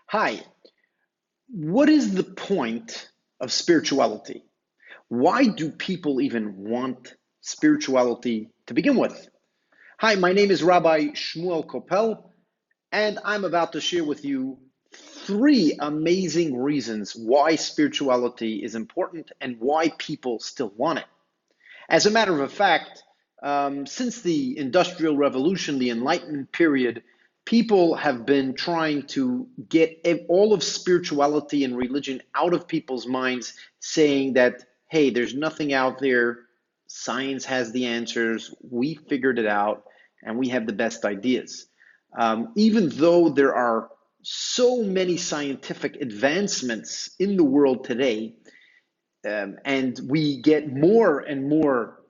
Hi, what is the point of spirituality? Why do people even want spirituality to begin with? Hi, my name is Rabbi Shmuel Kopel, and I'm about to share with you three amazing reasons why spirituality is important and why people still want it. As a matter of fact, since the Industrial Revolution, the Enlightenment period, people have been trying to get all of spirituality and religion out of people's minds, saying that, hey, there's nothing out there. Science has the answers. We figured it out, and we have the best ideas. Even though there are so many scientific advancements in the world today, and we get more and more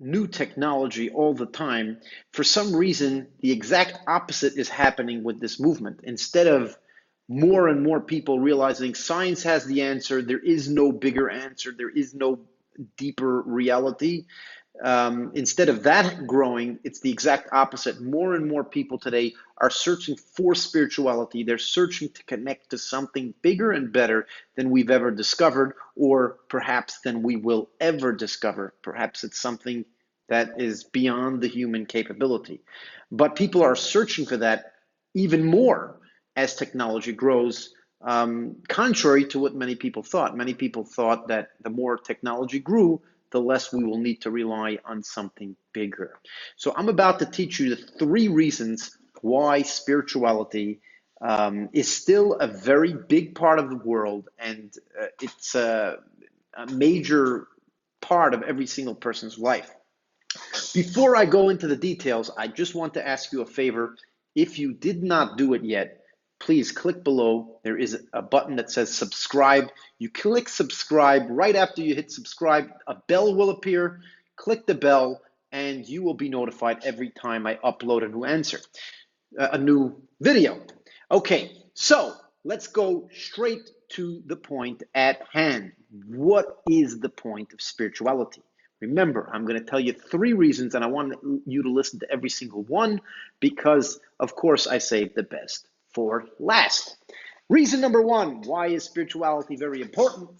new technology all the time. For some reason, the exact opposite is happening with this movement. Instead of more and more people realizing science has the answer, there is no bigger answer, there is no deeper reality. Instead of that growing, it's the exact opposite. More and more people today are searching for spirituality. They're searching to connect to something bigger and better than we've ever discovered, or perhaps than we will ever discover. Perhaps it's something that is beyond the human capability. But people are searching for that even more as technology grows, contrary to what many people thought. Many people thought that the more technology grew, the less we will need to rely on something bigger. So I'm about to teach you the three reasons why spirituality is still a very big part of the world, and it's a major part of every single person's life. Before I go into the details, I just want to ask you a favor. If you did not do it yet, please click below. There is a button that says subscribe. You click subscribe. Right after you hit subscribe, a bell will appear. Click the bell, and you will be notified every time I upload a new video. Okay, so let's go straight to the point at hand. What is the point of spirituality? Remember, I'm going to tell you three reasons, and I want you to listen to every single one because, of course, I saved the best for last. Reason number one, why is spirituality very important?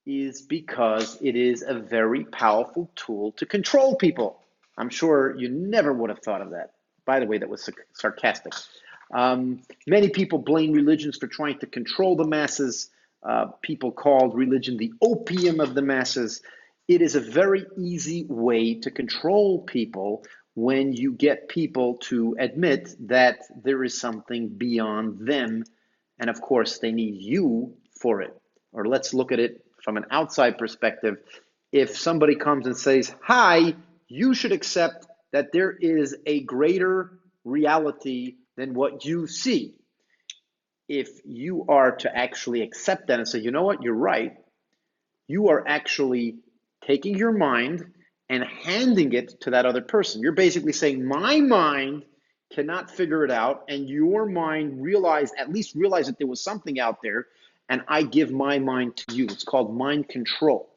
Is because it is a very powerful tool to control people. I'm sure you never would have thought of that. By the way, that was sarcastic. Many people blame religions for trying to control the masses. People called religion the opium of the masses. It is a very easy way to control people when you get people to admit that there is something beyond them. And of course, they need you for it. Or let's look at it from an outside perspective. If somebody comes and says, hi, you should accept that there is a greater reality than what you see. If you are to actually accept that and say, you know what, you're right, you are actually taking your mind and handing it to that other person. You're basically saying, my mind cannot figure it out, and your mind at least realize that there was something out there, and I give my mind to you. It's called mind control.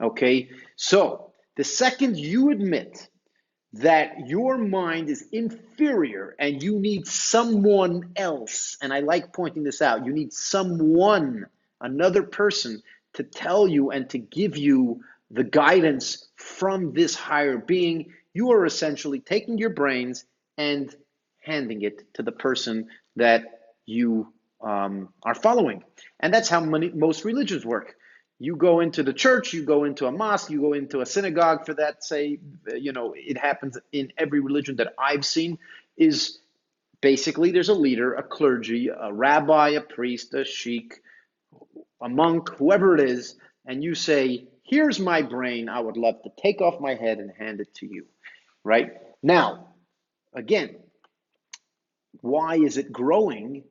Okay? So the second you admit that your mind is inferior and you need someone else, and I like pointing this out, you need someone, another person, to tell you and to give you the guidance from this higher being, you are essentially taking your brains and handing it to the person that you are following. And that's how most religions work. You go into the church, you go into a mosque, you go into a synagogue for that, say, it happens in every religion that I've seen, is basically there's a leader, a clergy, a rabbi, a priest, a sheikh, a monk, whoever it is, and you say, here's my brain, I would love to take off my head and hand it to you, right? Now, again, why is it growing?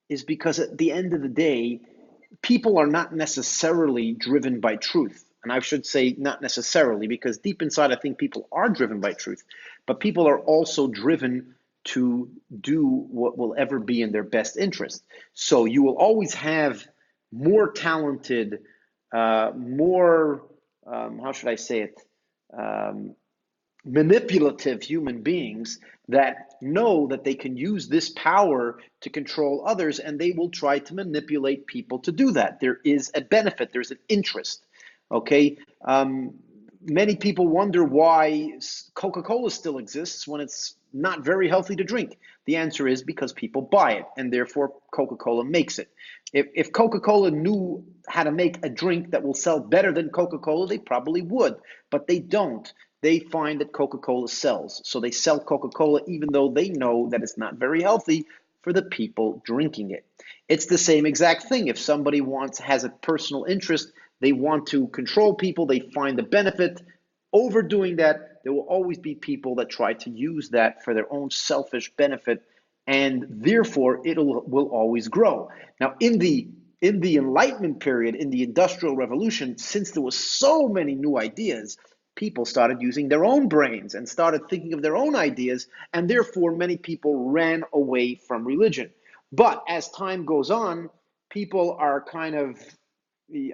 Is because at the end of the day, people are not necessarily driven by truth. And I should say not necessarily, because deep inside, I think people are driven by truth. But people are also driven to do what will ever be in their best interest. So you will always have more more, how should I say it? manipulative human beings that know that they can use this power to control others, and they will try to manipulate people to do that. There is a benefit, there's an interest. Okay. Many people wonder why Coca-Cola still exists when it's not very healthy to drink. The answer is because people buy it, and therefore Coca-Cola makes it. If Coca-Cola knew how to make a drink that will sell better than Coca-Cola, they probably would, but they don't. They find that Coca-Cola sells. So they sell Coca-Cola even though they know that it's not very healthy for the people drinking it. It's the same exact thing. If somebody has a personal interest, they want to control people, they find the benefit. Overdoing that, there will always be people that try to use that for their own selfish benefit, and therefore it will always grow. Now, in the Enlightenment period, in the Industrial Revolution, since there was so many new ideas, people started using their own brains and started thinking of their own ideas, and therefore many people ran away from religion. But as time goes on, people are kind of,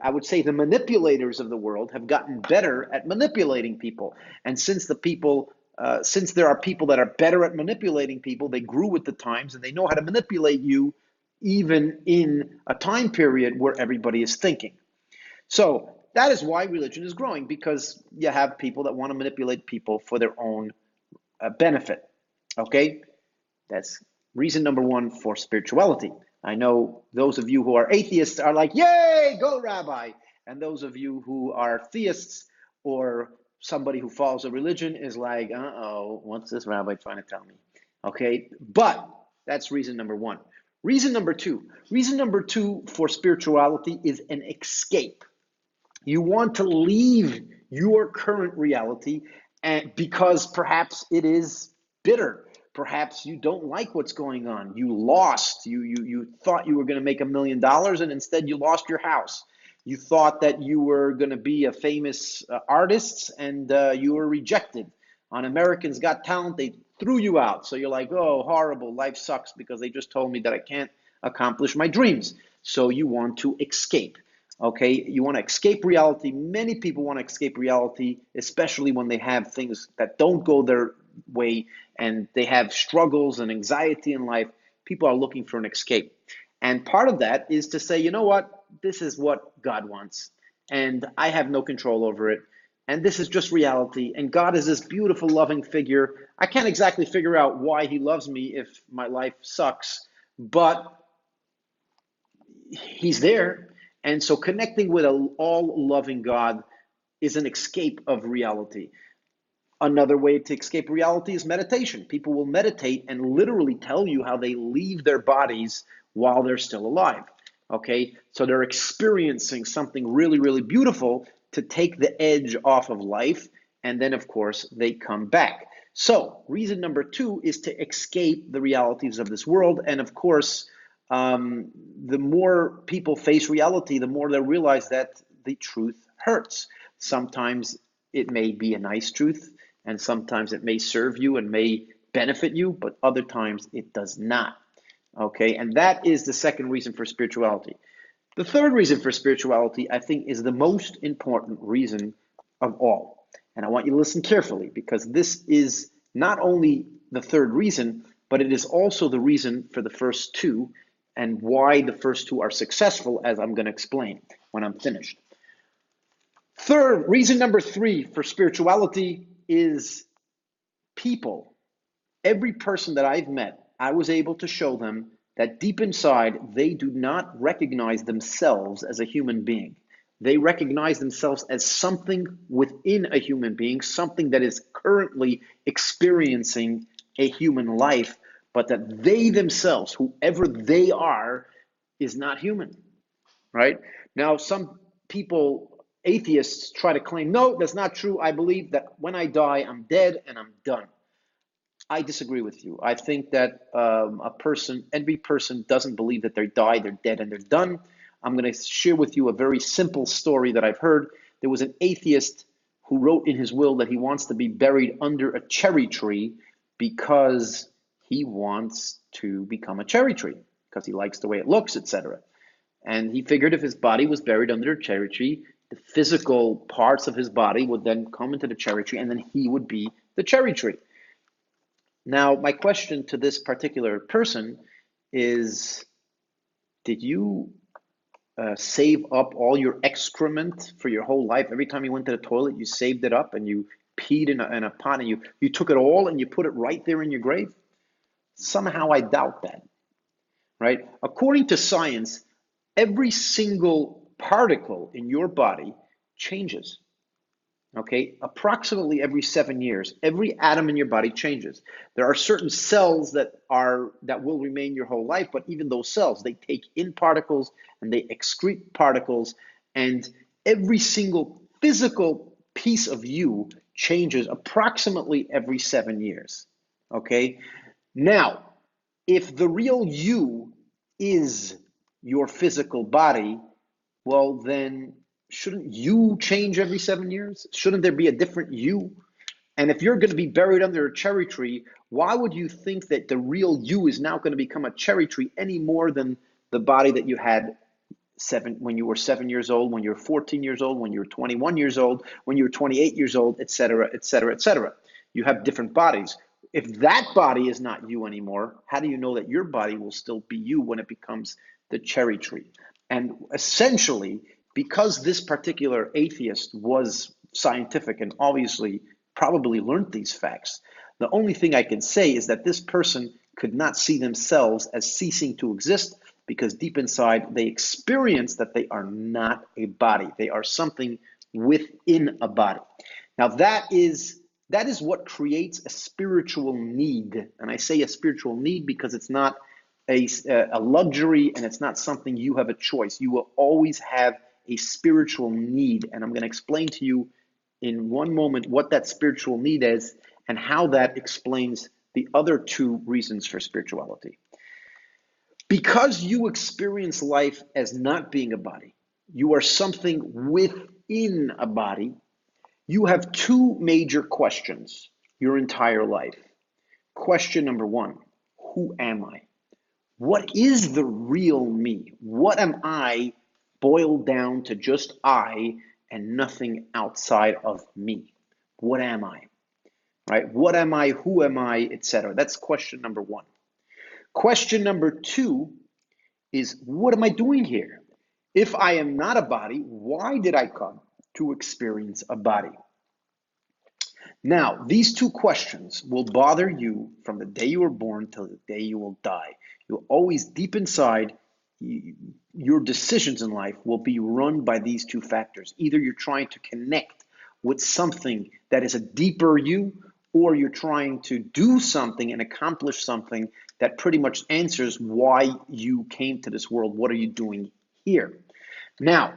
I would say, the manipulators of the world have gotten better at manipulating people. And since there are people that are better at manipulating people, they grew with the times and they know how to manipulate you even in a time period where everybody is thinking. So that is why religion is growing, because you have people that want to manipulate people for their own benefit. Okay? That's reason number one for spirituality. I know those of you who are atheists are like, yay, go Rabbi. And those of you who are theists or somebody who follows a religion is like, uh-oh, what's this rabbi trying to tell me? Okay, but that's reason number one. Reason number two for spirituality is an escape. You want to leave your current reality because perhaps it is bitter. Perhaps you don't like what's going on. You lost. You thought you were going to make $1 million and instead you lost your house. You thought that you were going to be a famous artist and you were rejected. On Americans Got Talent, they threw you out. So you're like, oh, horrible. Life sucks because they just told me that I can't accomplish my dreams. So you want to escape. Okay, you want to escape reality. Many people want to escape reality, especially when they have things that don't go their way and they have struggles and anxiety in life. People are looking for an escape. And part of that is to say, you know what, this is what God wants, and I have no control over it. And this is just reality. And God is this beautiful, loving figure. I can't exactly figure out why he loves me if my life sucks, but he's there. And so connecting with an all-loving God is an escape of reality. Another way to escape reality is meditation. People will meditate and literally tell you how they leave their bodies while they're still alive. Okay, so they're experiencing something really, really beautiful to take the edge off of life, and then, of course, they come back. So reason number two is to escape the realities of this world, and of course, the more people face reality, the more they realize that the truth hurts. Sometimes it may be a nice truth, and sometimes it may serve you and may benefit you, but other times it does not. Okay, and that is the second reason for spirituality. The third reason for spirituality, I think, is the most important reason of all. And I want you to listen carefully, because this is not only the third reason, but it is also the reason for the first two, and why the first two are successful, as I'm going to explain when I'm finished. Third, reason number three for spirituality is people. Every person that I've met, I was able to show them that deep inside, they do not recognize themselves as a human being. They recognize themselves as something within a human being, something that is currently experiencing a human life, but that they themselves, whoever they are, is not human, right? Now, some people, atheists, try to claim, no, that's not true. I believe that when I die, I'm dead and I'm done. I disagree with you. I think that every person doesn't believe that they die, they're dead, and they're done. I'm going to share with you a very simple story that I've heard. There was an atheist who wrote in his will that he wants to be buried under a cherry tree because he wants to become a cherry tree, because he likes the way it looks, etc. And he figured if his body was buried under a cherry tree, the physical parts of his body would then come into the cherry tree, and then he would be the cherry tree. Now, my question to this particular person is, did you save up all your excrement for your whole life? Every time you went to the toilet, you saved it up and you peed in a pot and you took it all and you put it right there in your grave? Somehow I doubt that, right? According to science, every single particle in your body changes. Okay, approximately every 7 years, every atom in your body changes. There are certain cells that will remain your whole life, but even those cells, they take in particles and they excrete particles, and every single physical piece of you changes approximately every 7 years. Okay, now if the real you is your physical body, well, then shouldn't you change every 7 years? Shouldn't there be a different you? And if you're going to be buried under a cherry tree, why would you think that the real you is now going to become a cherry tree any more than the body that you had when you were 7 years old, when you were 14 years old, when you were 21 years old, when you were 28 years old, et cetera, et cetera, et cetera? You have different bodies. If that body is not you anymore, how do you know that your body will still be you when it becomes the cherry tree? And essentially, because this particular atheist was scientific and obviously probably learned these facts, the only thing I can say is that this person could not see themselves as ceasing to exist, because deep inside they experience that they are not a body. They are something within a body. Now that is what creates a spiritual need. And I say a spiritual need because it's not a luxury, and it's not something you have a choice. You will always have a spiritual need. And I'm going to explain to you in one moment what that spiritual need is and how that explains the other two reasons for spirituality. Because you experience life as not being a body, you are something within a body, you have two major questions your entire life. Question number one, who am I? What is the real me? What am I boiled down to just I and nothing outside of me? What am I? Right? What am I? Who am I? Etc. That's question number one. Question number two is, what am I doing here? If I am not a body, why did I come to experience a body? Now, these two questions will bother you from the day you were born till the day you will die. You'll always, deep inside, your decisions in life will be run by these two factors. Either you're trying to connect with something that is a deeper you, or you're trying to do something and accomplish something that pretty much answers why you came to this world. What are you doing here? Now,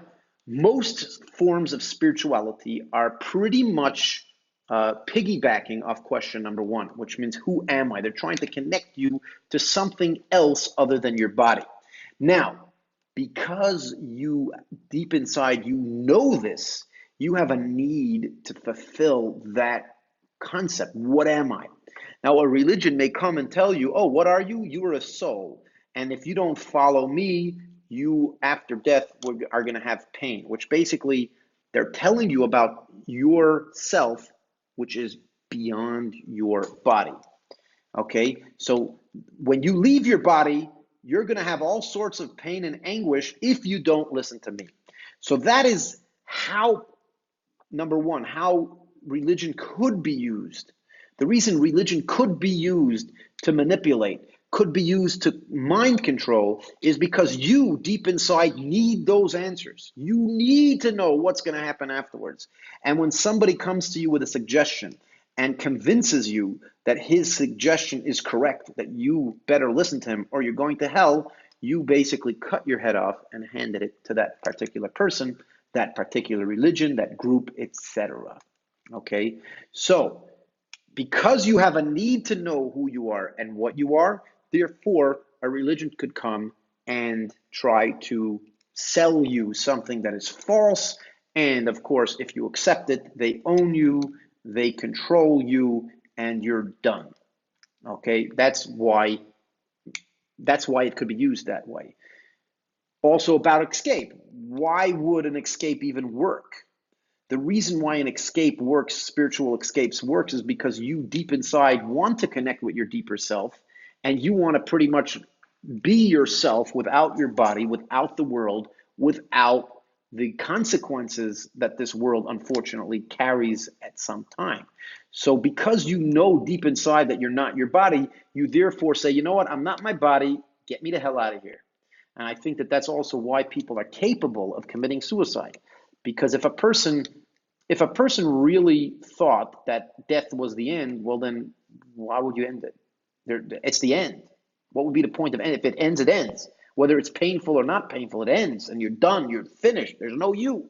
most forms of spirituality are pretty much piggybacking off question number one, which means who am I? They're trying to connect you to something else other than your body. Now, because you deep inside, you know this, you have a need to fulfill that concept. What am I? Now, a religion may come and tell you, oh, what are you? You are a soul. And if you don't follow me, you, after death, are going to have pain, which basically they're telling you about yourself, which is beyond your body. Okay? So when you leave your body, you're going to have all sorts of pain and anguish if you don't listen to me. So that is how, number one, how religion could be used. The reason religion could be used to manipulate, could be used to mind control, is because you, deep inside, need those answers. You need to know what's going to happen afterwards. And when somebody comes to you with a suggestion and convinces you that his suggestion is correct, that you better listen to him or you're going to hell, you basically cut your head off and handed it to that particular person, that particular religion, that group, etc. Okay? So, because you have a need to know who you are and what you are, therefore, a religion could come and try to sell you something that is false. And of course, if you accept it, they own you, they control you, and you're done. Okay, that's why it could be used that way. Also about escape. Why would an escape even work? The reason why an escape works, spiritual escapes works, is because you deep inside want to connect with your deeper self, and you want to pretty much be yourself without your body, without the world, without the consequences that this world unfortunately carries at some time. So because you know deep inside that you're not your body, you therefore say, you know what, I'm not my body, get me the hell out of here. And I think that that's also why people are capable of committing suicide. Because if a person really thought that death was the end, well then why would you end it? It's the end. What would be the point of end? If it ends, it ends. Whether it's painful or not painful, it ends and you're done, you're finished. There's no you.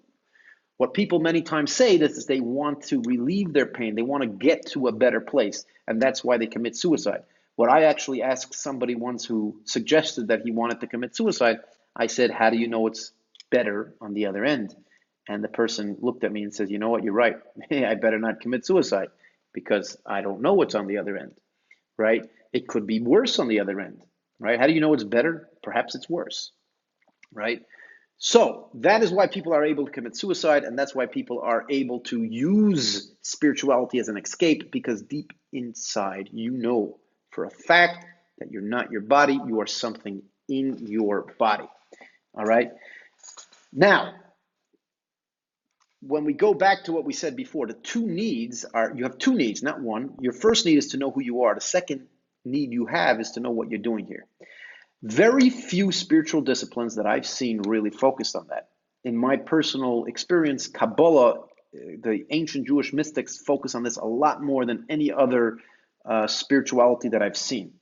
What people many times say is they want to relieve their pain. They want to get to a better place, and that's why they commit suicide. What I actually asked somebody once who suggested that he wanted to commit suicide, I said, how do you know it's better on the other end? And the person looked at me and says, you know what, you're right. I better not commit suicide because I don't know what's on the other end, right? It could be worse on the other end, right? How do you know it's better? Perhaps it's worse, right? So that is why people are able to commit suicide, and that's why people are able to use spirituality as an escape, because deep inside you know for a fact that you're not your body, you are something in your body. All right? Now, when we go back to what we said before, the two needs are, you have two needs, not one. Your first need is to know who you are. The second need you have is to know what you're doing here. Very few spiritual disciplines that I've seen really focused on that. In my personal experience, Kabbalah, the ancient Jewish mystics, focus on this a lot more than any other spirituality that I've seen,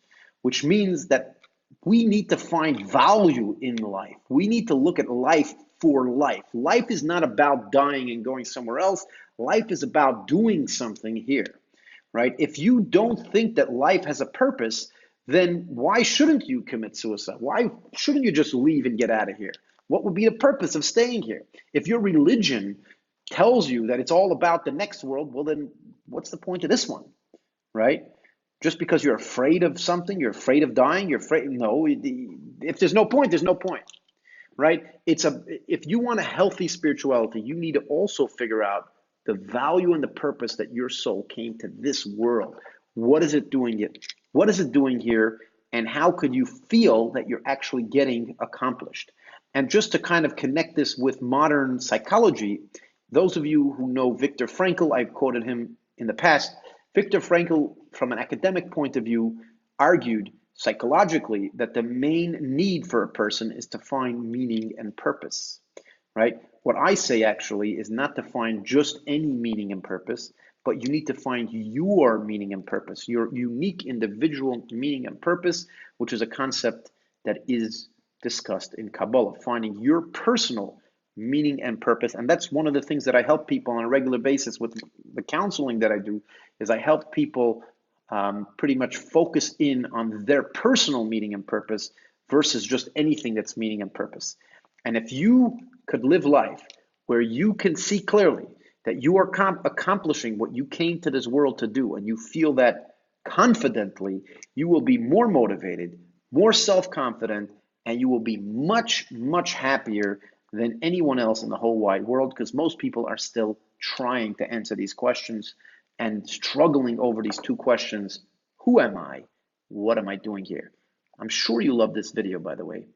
which means that we need to find value in life. We need to look at life for life. Life is not about dying and going somewhere else. Life is about doing something here, right? If you don't think that life has a purpose, then why shouldn't you commit suicide? Why shouldn't you just leave and get out of here? What would be the purpose of staying here? If your religion tells you that it's all about the next world, well, then what's the point of this one, right? Just because you're afraid of something, you're afraid of dying, you're afraid, no, if there's no point, there's no point, right? If you want a healthy spirituality, you need to also figure out the value and the purpose that your soul came to this world. What is it doing it? What is it doing here? And how could you feel that you're actually getting accomplished? And just to kind of connect this with modern psychology, those of you who know Viktor Frankl, I've quoted him in the past. Viktor Frankl, from an academic point of view, argued psychologically that the main need for a person is to find meaning and purpose, right? What I say actually is not to find just any meaning and purpose, but you need to find your meaning and purpose, your unique individual meaning and purpose, which is a concept that is discussed in Kabbalah, finding your personal meaning and purpose. And that's one of the things that I help people on a regular basis with the counseling that I do, is I help people pretty much focus in on their personal meaning and purpose versus just anything that's meaning and purpose. And if you could live life where you can see clearly that you are accomplishing what you came to this world to do, and you feel that confidently, you will be more motivated, more self-confident, and you will be much, much happier than anyone else in the whole wide world, because most people are still trying to answer these questions and struggling over these two questions. Who am I? What am I doing here? I'm sure you love this video, by the way.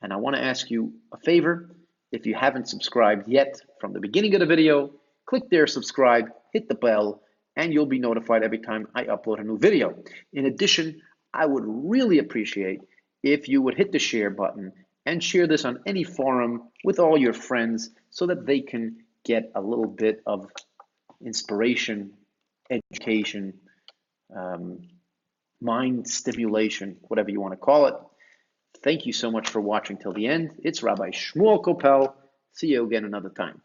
And I want to ask you a favor. If you haven't subscribed yet, from the beginning of the video, click there, subscribe, hit the bell, and you'll be notified every time I upload a new video. In addition, I would really appreciate if you would hit the share button and share this on any forum with all your friends so that they can get a little bit of inspiration, education, mind stimulation, whatever you want to call it. Thank you so much for watching till the end. It's Rabbi Shmuel Kopel. See you again another time.